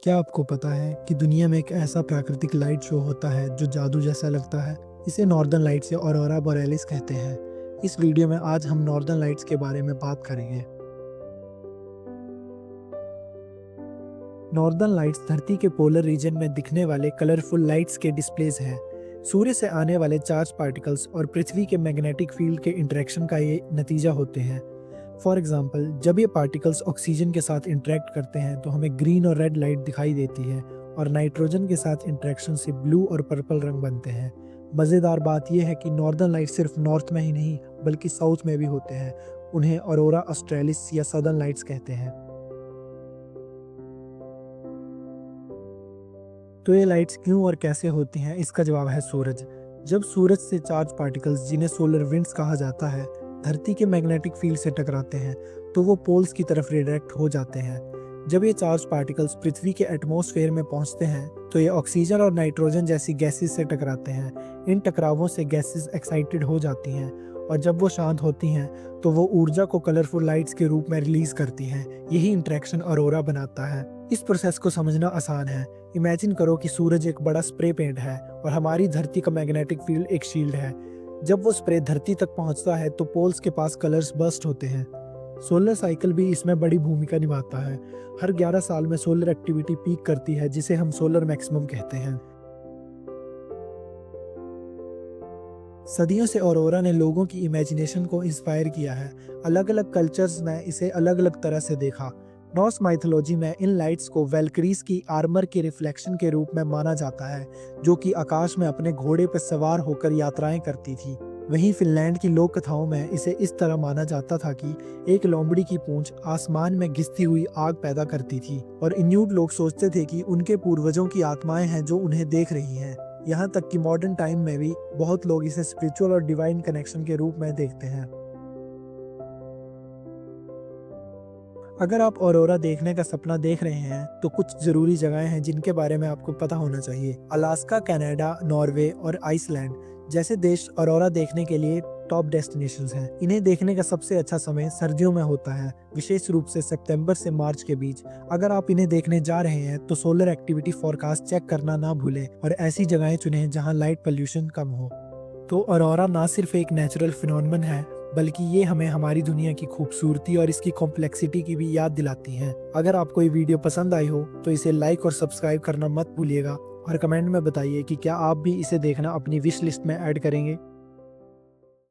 क्या आपको पता है कि दुनिया में एक ऐसा प्राकृतिक लाइट शो होता है जो जादू जैसा लगता है? इसे नॉर्दर्न लाइट्स या ऑरोरा बोरेलिस कहते हैं। इस वीडियो में आज हम नॉर्दर्न लाइट्स के बारे में बात करेंगे। नॉर्दर्न लाइट्स धरती के पोलर रीजन में दिखने वाले कलरफुल लाइट्स के डिस्प्लेज हैं। सूर्य से आने वाले चार्ज पार्टिकल्स और पृथ्वी के मैग्नेटिक फील्ड के इंटरेक्शन का ये नतीजा होते हैं। फॉर एग्जाम्पल, जब ये पार्टिकल्स ऑक्सीजन के साथ इंटरेक्ट करते हैं तो हमें ग्रीन और रेड लाइट दिखाई देती है, और नाइट्रोजन के साथ इंटरेक्शन से ब्लू और पर्पल रंग बनते हैं। मज़ेदार बात यह है कि नॉर्दर्न लाइट सिर्फ नॉर्थ में ही नहीं बल्कि साउथ में भी होते हैं। उन्हें ऑरोरा ऑस्ट्रेलिस या सदर्न लाइट्स कहते हैं। तो ये लाइट्स क्यों और कैसे होती हैं, इसका जवाब है सूरज। जब सूरज से चार्ज पार्टिकल्स, जिन्हें सोलर विंड्स कहा जाता है, धरती के मैग्नेटिक फील्ड से टकराते हैं तो वो पोल्स की तरफ रिडायरेक्ट हो जाते हैं। जब ये चार्ज पार्टिकल्स पृथ्वी के एटमॉस्फेयर में पहुंचते हैं तो ये ऑक्सीजन और नाइट्रोजन जैसी गैसेस से टकराते हैं। इन टकरावों से गैसेस एक्साइटेड हो जाती हैं, और जब वो शांत होती हैं तो वो ऊर्जा को कलरफुल लाइट्स के रूप में रिलीज करती हैं। यही इंटरेक्शन ऑरोरा बनाता है। इस प्रोसेस को समझना आसान है। इमेजिन करो कि सूरज एक बड़ा स्प्रे पेंट है और हमारी धरती का मैग्नेटिक फील्ड एक शील्ड है। जब वो स्प्रे धरती तक पहुंचता है तो पोल्स के पास कलर्स बर्स्ट होते हैं। सोलर साइकिल भी इसमें बड़ी भूमिका निभाता है। हर 11 साल में सोलर एक्टिविटी पीक करती है, जिसे हम सोलर मैक्सिमम कहते हैं। सदियों से ऑरोरा ने लोगों की इमेजिनेशन को इंस्पायर किया है। अलग अलग कल्चर्स ने इसे अलग अलग तरह से देखा। नॉर्स माइथोलॉजी में इन लाइट्स को वेल्क्रीज की आर्मर के रिफ्लेक्शन के रूप में माना जाता है, जो कि आकाश में अपने घोड़े पर सवार होकर यात्राएं करती थी। वहीं फिनलैंड की लोक कथाओं में इसे इस तरह माना जाता था कि एक लोमड़ी की पूंछ आसमान में घिसती हुई आग पैदा करती थी, और इन्यूट लोग सोचते थे कि उनके पूर्वजों की आत्माएं हैं जो उन्हें देख रही हैं। यहाँ तक कि मॉडर्न टाइम में भी बहुत लोग इसे स्पिरिचुअल और डिवाइन कनेक्शन के रूप में देखते हैं। अगर आप ऑरोरा देखने का सपना देख रहे हैं तो कुछ जरूरी जगहें हैं जिनके बारे में आपको पता होना चाहिए। अलास्का, कनाडा, नॉर्वे और आइसलैंड जैसे देश ऑरोरा देखने के लिए टॉप डेस्टिनेशंस हैं। इन्हें देखने का सबसे अच्छा समय सर्दियों में होता है, विशेष रूप से सितंबर से मार्च के बीच। अगर आप इन्हें देखने जा रहे हैं तो सोलर एक्टिविटी फोरकास्ट चेक करना ना भूलें और ऐसी जगहें चुनें जहां लाइट पोल्यूशन कम हो। तो ऑरोरा ना सिर्फ एक नेचुरल फिनोमेनन है, बल्कि ये हमें हमारी दुनिया की खूबसूरती और इसकी कॉम्प्लेक्सिटी की भी याद दिलाती हैं। अगर आपको ये वीडियो पसंद आई हो तो इसे लाइक और सब्सक्राइब करना मत भूलिएगा, और कमेंट में बताइए कि क्या आप भी इसे देखना अपनी विश लिस्ट में ऐड करेंगे।